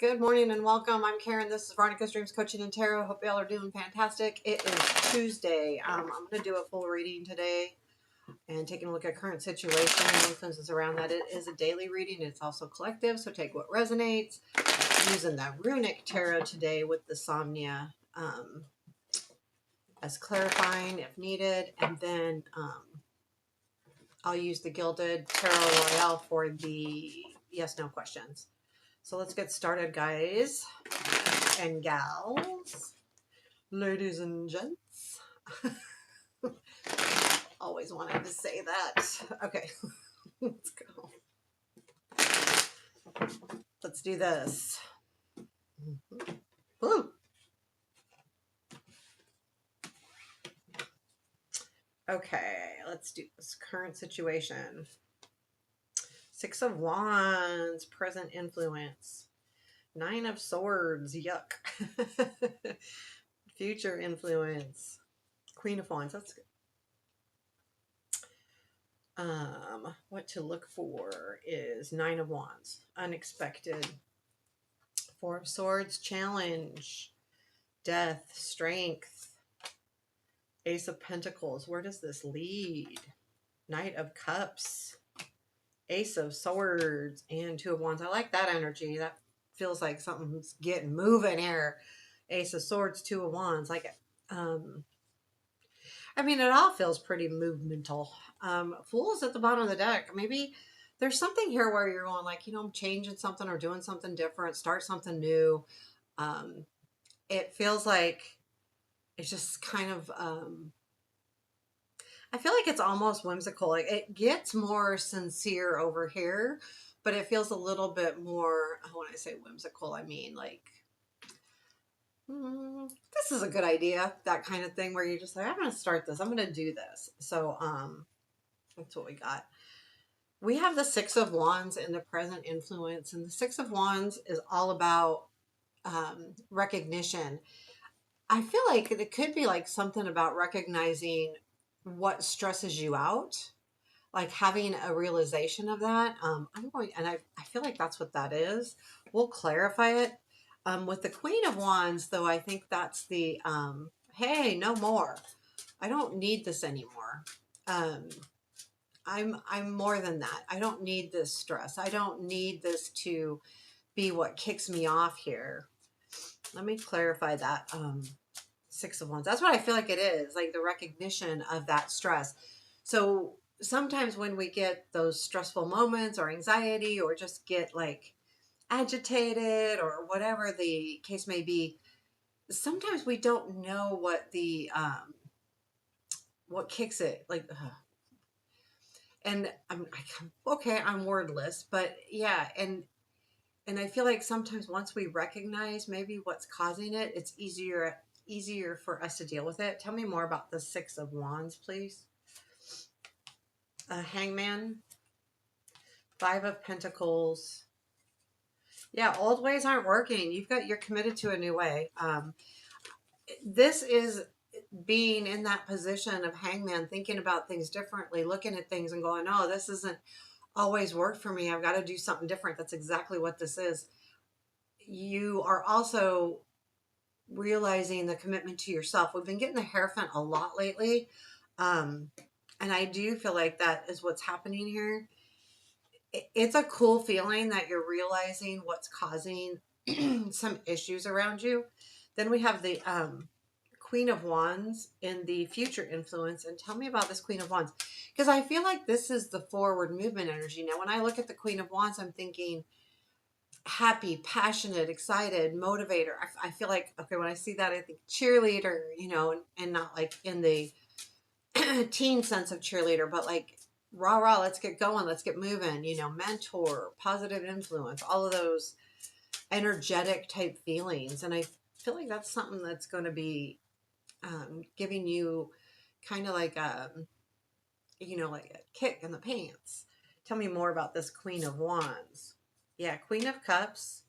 Good morning and welcome. I'm Karen. This is Veronica's Dreams Coaching and Tarot. Hope y'all are doing fantastic. It is Tuesday. I'm going to do a full reading today and taking a look at current situation and influences around that. It is a daily reading. It's also collective, so take what resonates. I'm using the Runic Tarot today with the Somnia as clarifying if needed. And then I'll use the Gilded Tarot Royale for the yes-no questions. So let's get started, guys and gals, ladies and gents. Always wanted to say that. Okay, let's go. Let's do this. Woo. Okay, let's do this current situation. Six of Wands, present influence. Nine of Swords, yuck. Future influence. Queen of Wands, that's good. What to look for is Nine of Wands, unexpected. Four of Swords, challenge. Death, strength. Ace of Pentacles, where does this lead? Knight of Cups, Ace of Swords, and Two of Wands. I like that energy. That feels like something's getting moving here. Ace of Swords, Two of Wands. Like it. I mean, it all feels pretty movemental. Fool's at the bottom of the deck. Maybe there's something here where you're going like, I'm changing something or doing something different, start something new. It feels like it's just kind of, I feel like it's almost whimsical. Like it gets more sincere over here, but it feels a little bit more, when I say whimsical, I mean like, this is a good idea, that kind of thing where you're just like, I'm going to start this. I'm going to do this. So, that's what we got. We have the Six of Wands in the present influence, and the Six of Wands is all about recognition. I feel like it could be like something about recognizing what stresses you out, like having a realization of that. I feel like that's what that is. We'll clarify it. With the Queen of Wands, though, I think that's the, hey, no more. I don't need this anymore. I'm more than that. I don't need this stress. I don't need this to be what kicks me off here. Let me clarify that. Six of Wands. That's what I feel like it is, like the recognition of that stress. So sometimes when we get those stressful moments or anxiety or just get like agitated or whatever the case may be, sometimes we don't know what the what kicks it, like and I'm wordless, but yeah, and I feel like sometimes once we recognize maybe what's causing it, it's easier for us to deal with it. Tell me more about the Six of Wands, please. Hangman, Five of Pentacles. Yeah, old ways aren't working. You're committed to a new way. This is being in that position of hangman, thinking about things differently, looking at things and going, oh, this isn't always worked for me. I've got to do something different. That's exactly what this is. You are also realizing the commitment to yourself. We've been getting the Hierophant a lot lately. And I do feel like that is what's happening here. It's a cool feeling that you're realizing what's causing some issues around you. Then we have the Queen of Wands in the future influence. And tell me about this Queen of Wands, because I feel like this is the forward movement energy. Now, when I look at the Queen of Wands, I'm thinking happy, passionate, excited, motivator. I feel like, okay, when I see that, I think cheerleader, and not like in the teen sense of cheerleader, but like rah, rah, let's get going, let's get moving, mentor, positive influence, all of those energetic type feelings. And I feel like that's something that's going to be giving you kind of like like a kick in the pants. Tell me more about this Queen of Wands. Yeah, Queen of Cups,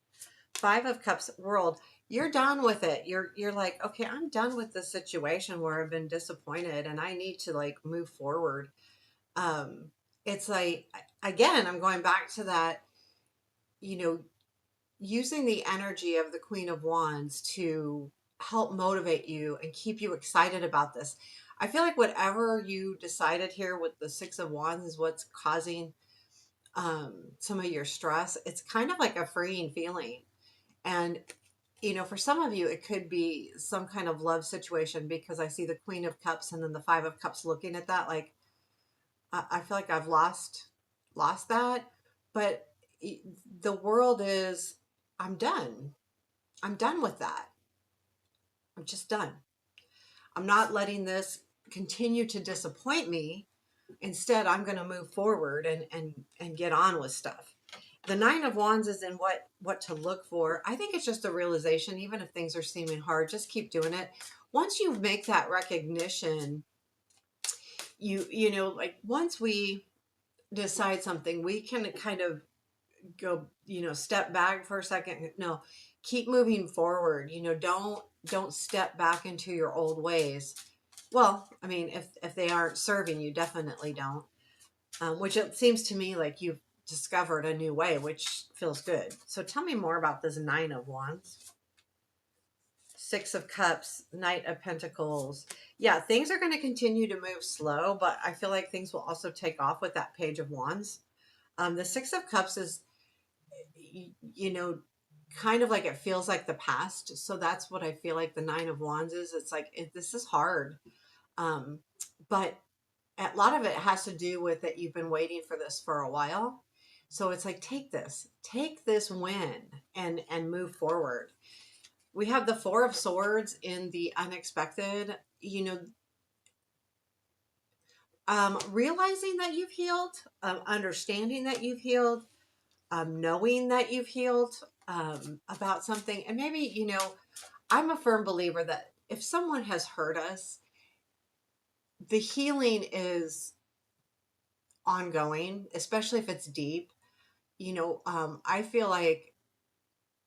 Five of Cups, World. You're done with it. You're like, okay, I'm done with this situation where I've been disappointed and I need to like move forward. It's like, again, I'm going back to that, using the energy of the Queen of Wands to help motivate you and keep you excited about this. I feel like whatever you decided here with the Six of Wands is what's causing some of your stress. It's kind of like a freeing feeling. And, for some of you, it could be some kind of love situation because I see the Queen of Cups and then the Five of Cups looking at that. Like, I feel like I've lost that. But the world is, I'm done. I'm done with that. I'm just done. I'm not letting this continue to disappoint me. Instead, I'm going to move forward and get on with stuff. The Nine of Wands is in what to look for. I think it's just a realization, even if things are seeming hard, just keep doing it. Once you make that recognition, like once we decide something, we can kind of go, step back for a second. No, keep moving forward. Don't step back into your old ways. Well, I mean, if they aren't serving you, definitely don't. Which it seems to me like you've discovered a new way, which feels good. So tell me more about this Nine of Wands. Six of Cups, Knight of Pentacles. Yeah, things are going to continue to move slow, but I feel like things will also take off with that Page of Wands. The Six of Cups is, kind of like it feels like the past. So that's what I feel like the Nine of Wands is. It's like, this is hard. Um, but a lot of it has to do with that you've been waiting for this for a while. So it's like, take this win and move forward. We have the Four of Swords in the unexpected, realizing that you've healed, understanding that you've healed, knowing that you've healed about something. And maybe, I'm a firm believer that if someone has hurt us, the healing is ongoing, especially if it's deep. I feel like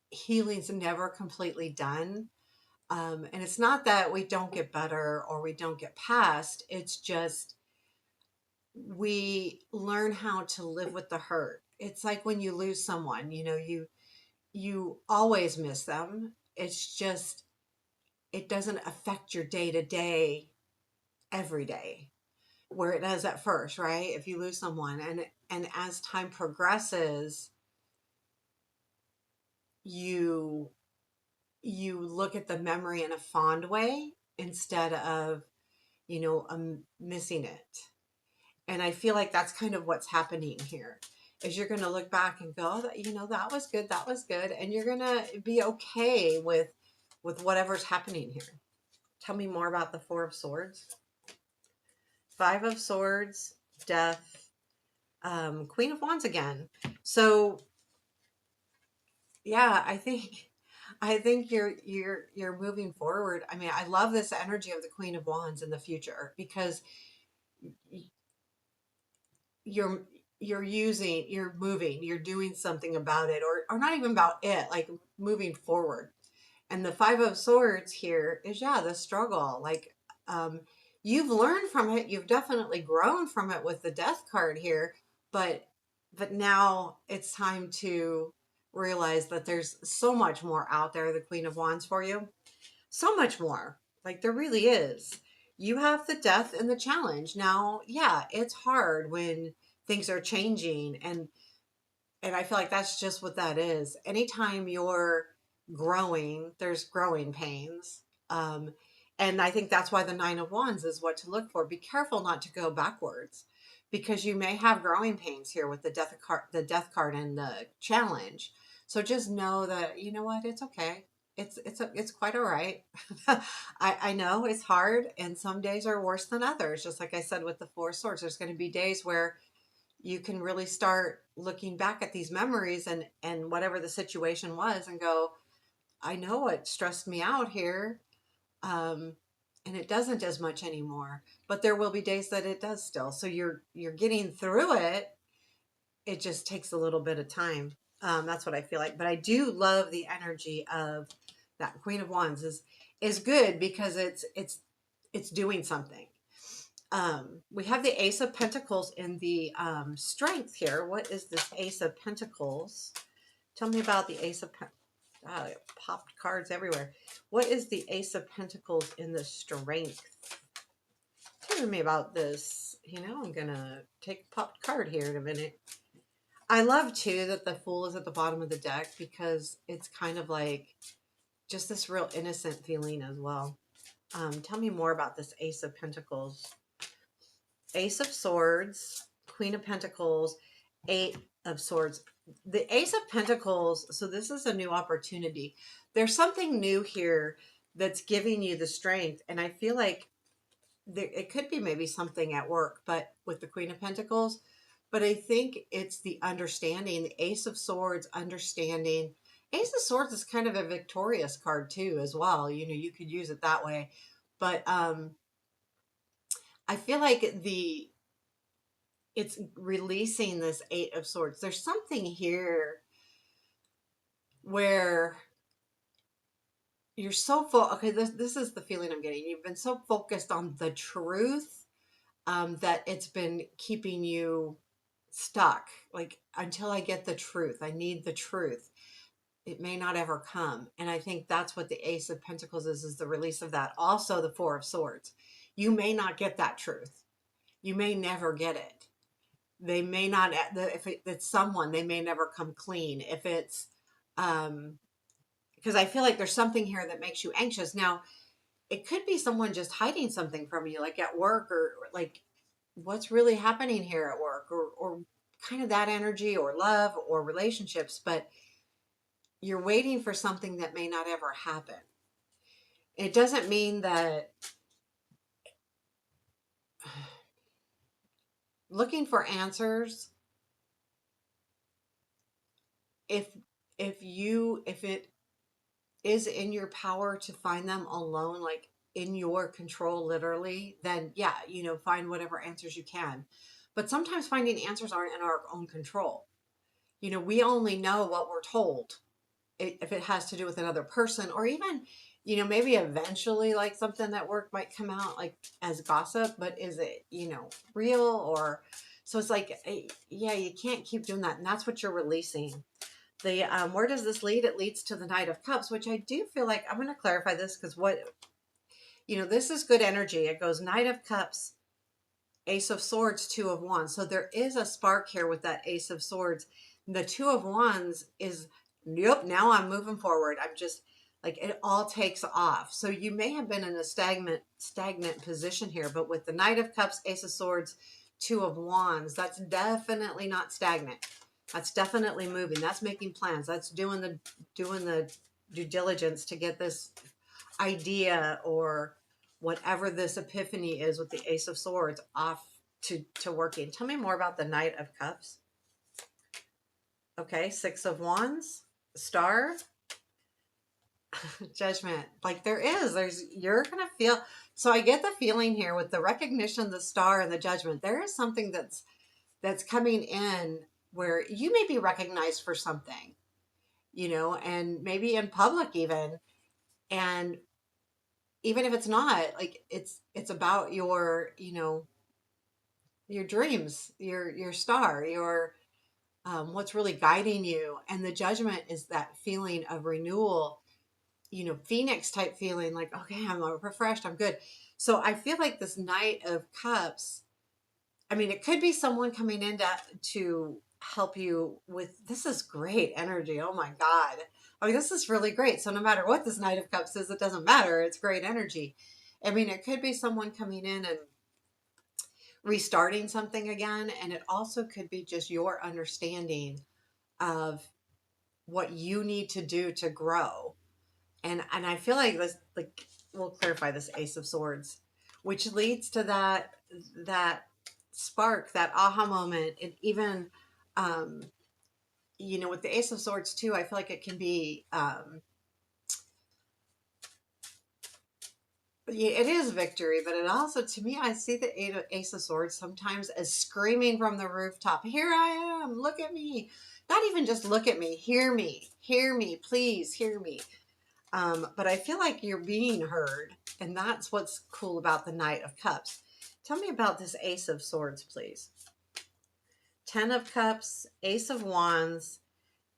healing's never completely done. And it's not that we don't get better or we don't get past, it's just we learn how to live with the hurt. It's like when you lose someone, you always miss them. It's just it doesn't affect your day to day every day where it does at first, right? If you lose someone and as time progresses, you look at the memory in a fond way instead of missing it. And I feel like that's kind of what's happening here is you're going to look back and go, oh, that was good, and you're going to be okay with whatever's happening here. Tell me more about the Four of Swords. Five of Swords, Death, Queen of Wands again. So yeah, I think you're moving forward. I mean, I love this energy of the Queen of Wands in the future because you're you're moving, you're doing something about it, or not even about it, like moving forward. And the Five of Swords here is, yeah, the struggle. Like, you've learned from it. You've definitely grown from it with the Death card here, but now it's time to realize that there's so much more out there, the Queen of Wands for you. So much more. Like, there really is. You have the Death and the challenge. Now, yeah, it's hard when things are changing, and I feel like that's just what that is. Anytime you're growing, there's growing pains. Um, and I think that's why the Nine of Wands is what to look for. Be careful not to go backwards because you may have growing pains here with the Death card and the challenge. So just know that, you know what, it's okay. It's quite all right. I know it's hard and some days are worse than others. Just like I said with the Four of Swords, there's going to be days where you can really start looking back at these memories and whatever the situation was and go, I know what stressed me out here. Um, and it doesn't as much anymore, but there will be days that it does still. So you're getting through it. It just takes a little bit of time. That's what I feel like, but I do love the energy of that Queen of Wands is good because it's doing something. We have the Ace of Pentacles in the strength here. What is this Ace of Pentacles Tell me about the Ace of popped cards everywhere. What is the Ace of Pentacles in the Strength? Tell me about this. You know, I'm going to take a popped card here in a minute. I love, too, that the Fool is at the bottom of the deck because it's kind of like just this real innocent feeling as well. Tell me more about this Ace of Pentacles. Ace of Swords, Queen of Pentacles, Eight of Swords. The Ace of Pentacles, so this is a new opportunity. There's something new here that's giving you the strength. And I feel like it could be maybe something at work, but with the Queen of Pentacles. But I think it's the understanding, the Ace of Swords, understanding. Ace of Swords is kind of a victorious card too, as well. You know, you could use it that way. But I feel like it's releasing this Eight of Swords. There's something here where you're so full. Okay, this is the feeling I'm getting. You've been so focused on the truth that it's been keeping you stuck. Like, until I get the truth, I need the truth. It may not ever come. And I think that's what the Ace of Pentacles is the release of that. Also, the Four of Swords. You may not get that truth. You may never get it. They may not, if it's someone, they may never come clean. If it's, because I feel like there's something here that makes you anxious. Now, it could be someone just hiding something from you, like at work, or like what's really happening here at work, or kind of that energy, or love, or relationships, but you're waiting for something that may not ever happen. It doesn't mean that looking for answers, if it is in your power to find them alone, like in your control, literally, then yeah, you know, find whatever answers you can. But sometimes finding answers aren't in our own control. You know, we only know what we're told. If it has to do with another person, or even, you know, maybe eventually like something that work might come out like as gossip, but is it, you know, real? Or so it's like, yeah, you can't keep doing that. And that's what you're releasing. The where does this lead? It leads to the Knight of Cups, which I do feel like I'm going to clarify this, because what, you know, this is good energy. It goes Knight of Cups, Ace of Swords, Two of Wands. So there is a spark here with that Ace of Swords. The Two of Wands is, yep, now I'm moving forward. I'm just like, it all takes off. So you may have been in a stagnant position here, but with the Knight of Cups, Ace of Swords, Two of Wands, that's definitely not stagnant. That's definitely moving. That's making plans. That's doing the due diligence to get this idea, or whatever this epiphany is with the Ace of Swords, off to working. Tell me more about the Knight of Cups. Okay, Six of Wands, Star, Judgment. Like you're gonna feel. So I get the feeling here with the recognition, the Star, and the Judgment. There is something that's coming in where you may be recognized for something, you know, and maybe in public even. And even if it's not, like, it's about your, you know, your dreams, your star, your what's really guiding you. And the Judgment is that feeling of renewal, you know, Phoenix type feeling, like, okay, I'm refreshed, I'm good. So I feel like this Knight of Cups, I mean, it could be someone coming in to help you with, this is great energy. Oh my God. I mean, this is really great. So no matter what this Knight of Cups is, it doesn't matter. It's great energy. I mean, it could be someone coming in and restarting something again. And it also could be just your understanding of what you need to do to grow. And I feel like this, like, we'll clarify this Ace of Swords, which leads to that spark, that aha moment. And even, you know, with the Ace of Swords too, I feel like it can be, yeah, it is victory, but it also, to me, I see the Ace of Swords sometimes as screaming from the rooftop, here I am, look at me. Not even just look at me, hear me, please hear me. But I feel like you're being heard, and that's what's cool about the Knight of Cups. Tell me about this Ace of Swords, please. Ten of Cups, Ace of Wands,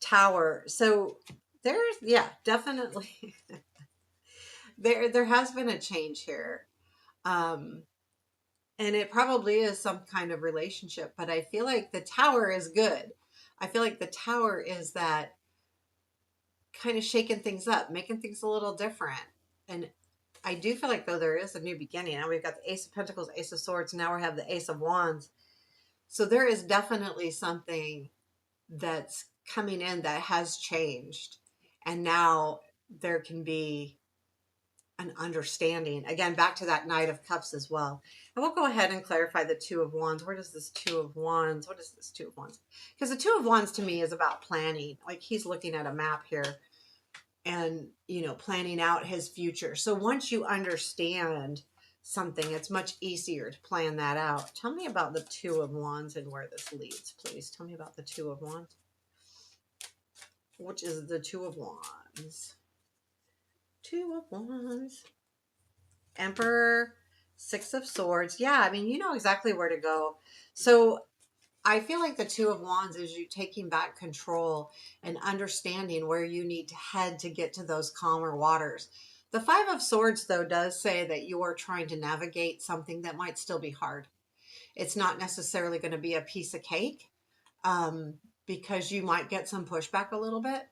Tower. So there's, yeah, definitely there has been a change here. Um, and it probably is some kind of relationship, but I feel like the tower is good. I feel like the tower is that kind of shaking things up, making things a little different. And I do feel like though there is a new beginning. Now we've got the Ace of Pentacles, Ace of Swords, now we have the Ace of Wands. So there is definitely something that's coming in that has changed. And now there can be an understanding. Again, back to that Knight of Cups as well. And we'll go ahead and clarify the Two of Wands. Where does this Two of Wands, what is this Two of Wands? Because the Two of Wands to me is about planning. Like he's looking at a map here and, you know, planning out his future. So once you understand something, it's much easier to plan that out. Tell me about the Two of Wands and where this leads, please. Tell me about the Two of Wands. Which is the Two of Wands. Two of Wands. Emperor, Six of Swords. Yeah, I mean, you know exactly where to go. So I feel like the Two of Wands is you taking back control and understanding where you need to head to get to those calmer waters. The Five of Swords, though, does say that you are trying to navigate something that might still be hard. It's not necessarily going to be a piece of cake, um, because you might get some pushback a little bit.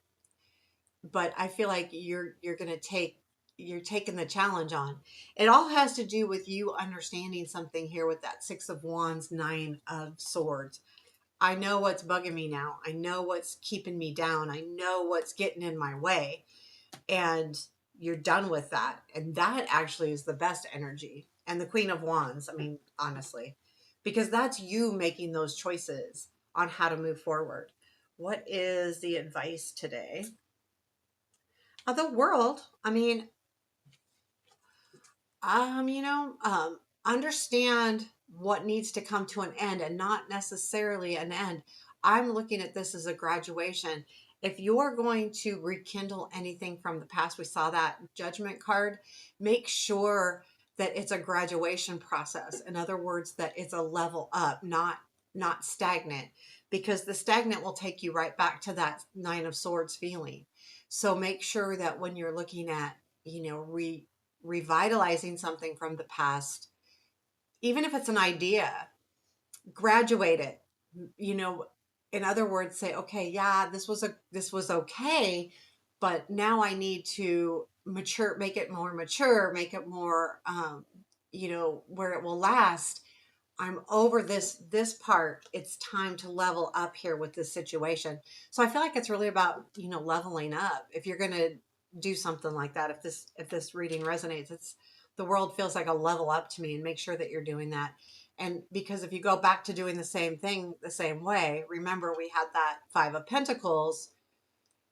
But I feel like you're going to you're taking the challenge on. It all has to do with you understanding something here with that Six of Wands, Nine of Swords. I know what's bugging me now. I know what's keeping me down. I know what's getting in my way. And you're done with that. And that actually is the best energy. And the Queen of Wands, I mean, honestly, because that's you making those choices on how to move forward. What is the advice today? The world, I mean, you know, understand what needs to come to an end and not necessarily an end. I'm looking at this as a graduation. If you're going to rekindle anything from the past, we saw that judgment card, make sure that it's a graduation process. In other words, that it's a level up, not stagnant, because the stagnant will take you right back to that Nine of Swords feeling. So make sure that when you're looking at, you know, revitalizing something from the past, even if it's an idea, graduate it. You know, in other words, say, okay, yeah, this was okay, but now I need to mature, make it more mature, make it more, you know, where it will last. I'm over this part. It's time to level up here with this situation. So I feel like it's really about, you know, leveling up. If you're going to do something like that, if this reading resonates, it's the world feels like a level up to me, and make sure that you're doing that. And because if you go back to doing the same thing the same way, remember we had that Five of Pentacles.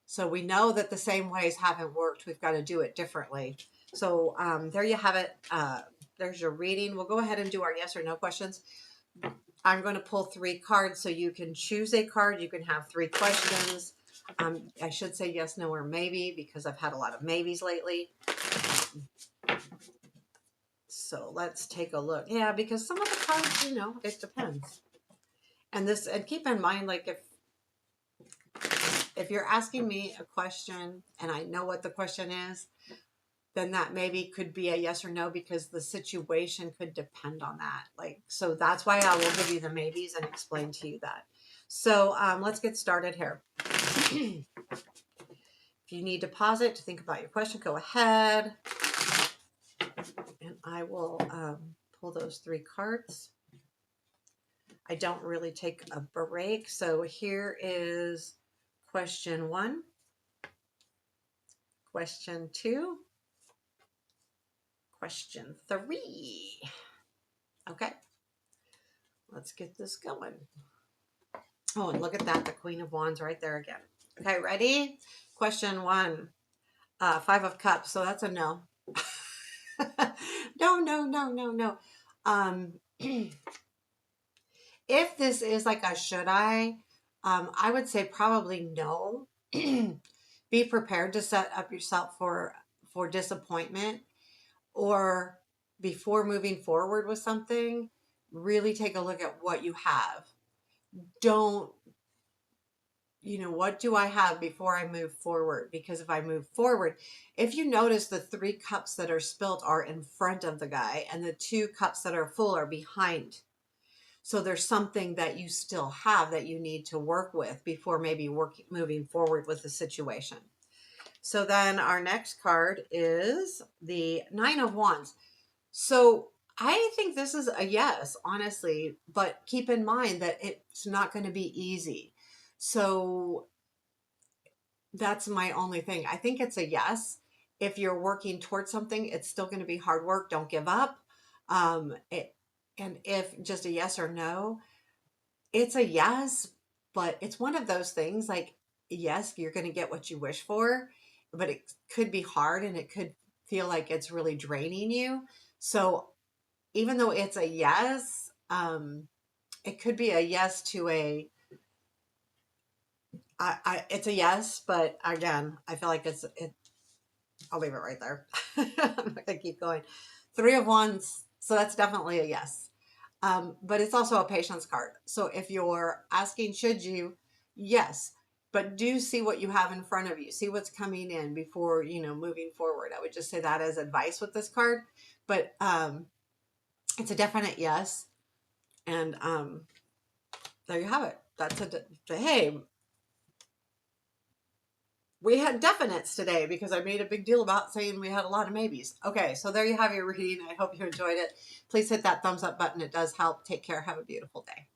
So we know that the same ways haven't worked. We've got to do it differently. So there you have it. There's your reading. We'll go ahead and do our yes or no questions. I'm going to pull three cards so you can choose a card. You can have three questions. I should say yes, no, or maybe, because I've had a lot of maybes lately. So let's take a look. Yeah, because some of the cards, you know, it depends. And this, and keep in mind, like if you're asking me a question and I know what the question is, then that maybe could be a yes or no, because the situation could depend on that. Like, so that's why I will give you the maybes and explain to you that. So let's get started here. If you need to pause it to think about your question, go ahead. And I will pull those three cards. I don't really take a break. So here is question 1, question 2, question 3. Okay, let's get this going. Oh, and look at that, the Queen of Wands right there again. Okay, ready? Question 1, Five of Cups. So that's a no. No, no, no, no, no. If this is like a should I would say probably no. Be prepared to set up yourself for disappointment, or before moving forward with something, really take a look at what you have. Don't you know, what do I have before I move forward? Because if I move forward, if you notice the 3 cups that are spilled are in front of the guy and the 2 cups that are full are behind. So there's something that you still have that you need to work with before maybe moving forward with the situation. So then our next card is the 9 of Wands. So I think this is a yes, honestly, but keep in mind that it's not going to be easy. So that's my only thing. I think it's a yes. If you're working towards something, it's still going to be hard work. Don't give up. And if just a yes or no, it's a yes, but it's one of those things like, yes, you're going to get what you wish for, but it could be hard and it could feel like it's really draining you. So even though it's a yes, it could be a yes to it's a yes, but again, I feel like I'll leave it right there. I'm not gonna keep going. 3 of Wands, so that's definitely a yes. But it's also a patience card. So if you're asking, should you? Yes, but do see what you have in front of you. See what's coming in before, you know, moving forward. I would just say that as advice with this card. But it's a definite yes. And there you have it. That's hey, we had definites today because I made a big deal about saying we had a lot of maybes. Okay, so there you have your reading. I hope you enjoyed it. Please hit that thumbs up button. It does help. Take care. Have a beautiful day.